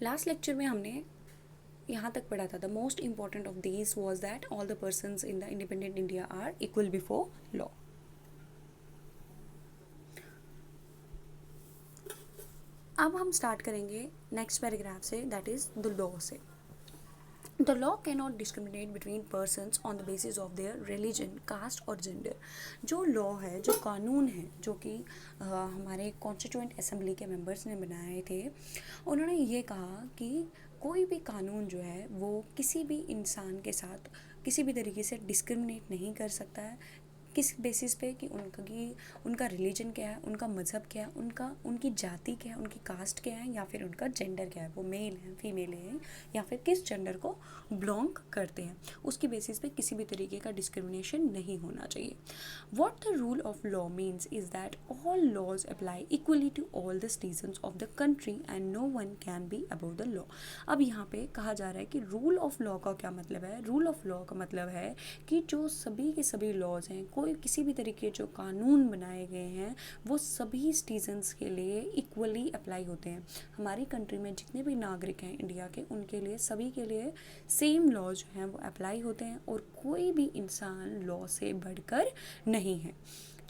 Last lecture में हमने यहाँ तक पढ़ा था, the most important of these was that all the persons in the independent India are equal before law. अब हम स्टार्ट करेंगे नेक्स्ट पैराग्राफ से, दैट इज द लॉ से। The law cannot discriminate between persons on the basis of their religion, caste और gender. जो law है, जो कानून है, जो कि हमारे कॉन्स्टिट्यूएंट असेंबली के मेंबर्स ने बनाए थे, उन्होंने ये कहा कि कोई भी कानून जो है वो किसी भी इंसान के साथ किसी भी तरीके से डिस्क्रिमिनेट नहीं कर सकता है। किस बेसिस पे कि उनका रिलीजन क्या है, उनका मज़हब क्या है, उनकी जाति क्या है, उनकी कास्ट क्या है, या फिर उनका जेंडर क्या है, वो मेल है, फीमेल है, या फिर किस जेंडर को बिलोंग करते हैं, उसकी बेसिस पे किसी भी तरीके का डिस्क्रिमिनेशन नहीं होना चाहिए। What the rule of law means is that all laws apply equally to all the citizens of the country and no one can be above the law. अब यहाँ पे कहा जा रहा है कि रूल ऑफ लॉ का क्या मतलब है। रूल ऑफ लॉ का मतलब है कि जो सभी के सभी लॉज हैं, कोई किसी भी तरीके जो कानून बनाए गए हैं, वो सभी सिटीजन्स के लिए इक्वली अप्लाई होते हैं। हमारी कंट्री में जितने भी नागरिक हैं इंडिया के, उनके लिए सभी के लिए सेम लॉ जो हैं वो अप्लाई होते हैं, और कोई भी इंसान लॉ से बढ़कर नहीं है।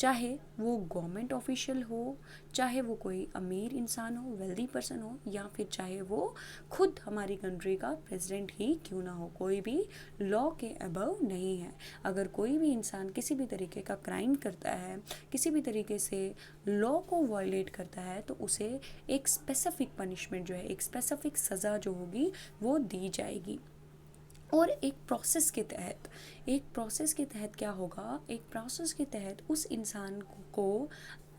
चाहे वो गवर्नमेंट ऑफिशियल हो, चाहे वो कोई अमीर इंसान हो, वेल्दी पर्सन हो, या फिर चाहे वो खुद हमारी कंट्री का प्रेसिडेंट ही क्यों ना हो, कोई भी लॉ के अबव नहीं है। अगर कोई भी इंसान किसी भी तरीके का क्राइम करता है, किसी भी तरीके से लॉ को वायलेट करता है, तो उसे एक स्पेसिफिक पनिशमेंट जो है, एक स्पेसिफिक सज़ा जो होगी वो दी जाएगी। और एक प्रोसेस के तहत क्या होगा, एक प्रोसेस के तहत उस इंसान को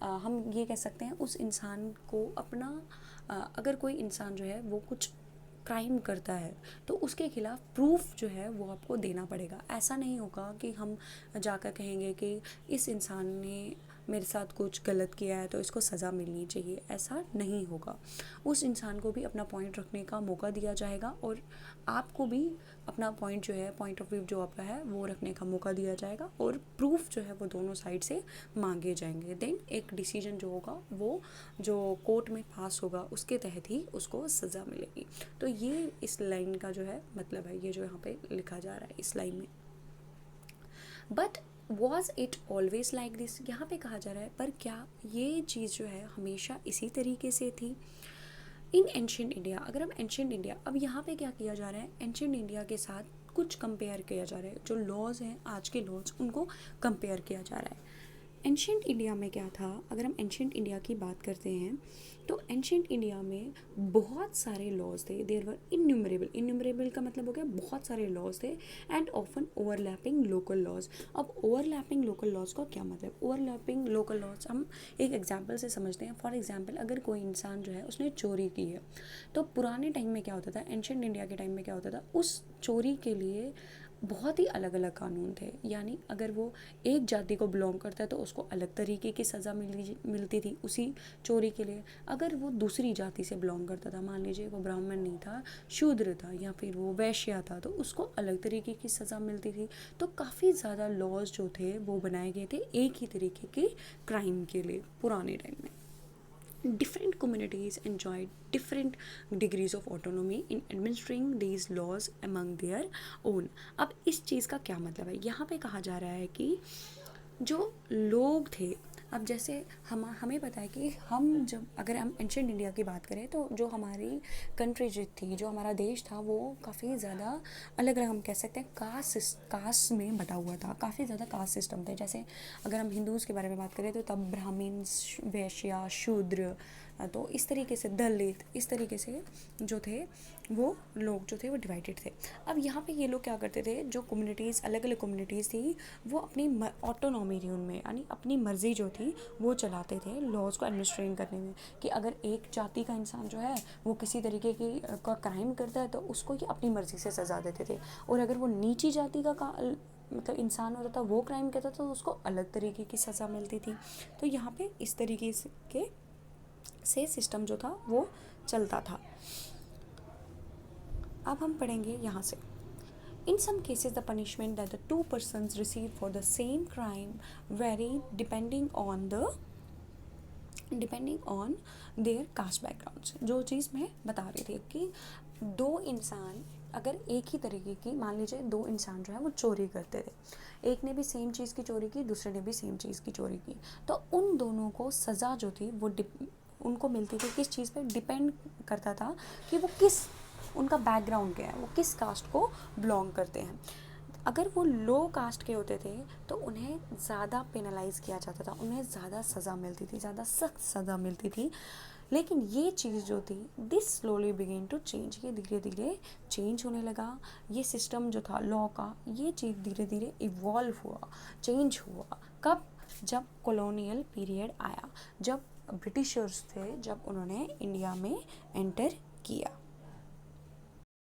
हम ये कह सकते हैं, उस इंसान को अपना अगर कोई इंसान जो है वो कुछ क्राइम करता है, तो उसके खिलाफ प्रूफ जो है वो आपको देना पड़ेगा। ऐसा नहीं होगा कि हम जाकर कहेंगे कि इस इंसान ने मेरे साथ कुछ गलत किया है तो इसको सज़ा मिलनी चाहिए, ऐसा नहीं होगा। उस इंसान को भी अपना पॉइंट रखने का मौका दिया जाएगा, और आपको भी अपना पॉइंट जो है, पॉइंट ऑफ व्यू जो आपका है वो रखने का मौका दिया जाएगा, और प्रूफ जो है वो दोनों साइड से मांगे जाएंगे। देन एक डिसीजन जो होगा वो जो कोर्ट में पास होगा उसके तहत ही उसको सज़ा मिलेगी। तो ये इस लाइन का जो है मतलब है, ये जो यहाँ पे लिखा जा रहा है इस लाइन में। But was it always like this, यहाँ पे कहा जा रहा है पर क्या ये चीज़ जो है हमेशा इसी तरीके से थी। इन एंशियंट इंडिया, अगर हम एंशियंट इंडिया, अब यहाँ पे क्या किया जा रहा है, एंशियंट इंडिया के साथ कुछ कंपेयर किया जा रहा है, जो लॉज हैं आज के लॉज उनको कंपेयर किया जा रहा है। एंशियंट इंडिया में क्या था, अगर हम एंशियंट इंडिया की बात करते हैं तो एंशियंट इंडिया में बहुत सारे लॉज थे, देयर वर इन्यूमरेबल का मतलब हो गया बहुत सारे लॉज थे, and often overlapping local laws. अब ओवरलैपिंग लोकल लॉज का क्या मतलब, ओवरलैपिंग लोकल लॉज हम एक एग्जाम्पल से समझते हैं। फॉर एग्जाम्पल, अगर कोई इंसान जो है उसने चोरी की है, तो पुराने टाइम में क्या होता था, एंशियंट इंडिया के टाइम में क्या होता था, उस चोरी के लिए बहुत ही अलग अलग कानून थे। यानी अगर वो एक जाति को बिलोंग करता है तो उसको अलग तरीके की सज़ा मिलती थी उसी चोरी के लिए। अगर वो दूसरी जाति से बिलोंग करता था, मान लीजिए वो ब्राह्मण नहीं था, शूद्र था, या फिर वो वैश्या था, तो उसको अलग तरीके की सज़ा मिलती थी। तो काफ़ी ज़्यादा लॉज जो थे वो बनाए गए थे एक ही तरीके के क्राइम के लिए पुराने टाइम में। Different communities enjoyed different degrees of autonomy in administering these laws among their own। अब इस चीज़ का क्या मतलब है, यहाँ पे कहा जा रहा है कि जो लोग थे, अब जैसे हमें पता है कि हम जब अगर हम एंशियंट इंडिया की बात करें तो जो हमारी कंट्री जो थी, जो हमारा देश था, वो काफ़ी ज़्यादा अलग अलग हम कह सकते हैं कास्ट में बटा हुआ था, काफ़ी ज़्यादा कास्ट सिस्टम थे। जैसे अगर हम हिंदूज़ के बारे में बात करें तो तब ब्राह्मण, वैश्या, शूद्र, तो इस तरीके से दलित, इस तरीके से जो थे वो लोग जो थे वो डिवाइडेड थे। अब यहाँ पे ये लोग क्या करते थे, जो कम्युनिटीज़ अलग अलग कम्युनिटीज़ थी, वो अपनी ऑटोनॉमी थी उनमें, यानी अपनी मर्ज़ी जो थी वो चलाते थे लॉज को एडमिनिस्ट्रेट करने में। कि अगर एक जाति का इंसान जो है वो किसी तरीके की का क्राइम करता है तो उसको ये अपनी मर्ज़ी से सज़ा देते थे, और अगर वो नीची जाति का मतलब इंसान होता था, वो क्राइम करता था, तो उसको अलग तरीके की सज़ा मिलती थी। तो यहाँ पे इस तरीके से सिस्टम जो था वो चलता था। अब हम पढ़ेंगे यहाँ से, In some cases, the punishment that the two persons receive for the same crime vary depending on the depending on their caste backgrounds. जो चीज़ मैं बता रही थी कि दो इंसान अगर एक ही तरीके की, मान लीजिए दो इंसान जो है वो चोरी करते थे, एक ने भी सेम चीज़ की चोरी की, दूसरे ने भी सेम चीज़ की चोरी की, तो उन दोनों को सज़ा जो थी वो उनको मिलती थी किस चीज़ पे, डिपेंड करता था कि वो किस, उनका बैकग्राउंड क्या है, वो किस कास्ट को बिलोंग करते हैं। अगर वो लो कास्ट के होते थे तो उन्हें ज़्यादा पेनलाइज किया जाता था, उन्हें ज़्यादा सज़ा मिलती थी, ज़्यादा सख्त सज़ा मिलती थी। लेकिन ये चीज़ जो थी, this slowly begin to change, ये धीरे धीरे चेंज होने लगा। ये सिस्टम जो था लॉ का, ये चीज़ धीरे धीरे इवॉल्व हुआ, चेंज हुआ। कब? जब कॉलोनियल पीरियड आया, जब ब्रिटिशर्स थे, जब उन्होंने इंडिया में एंटर किया।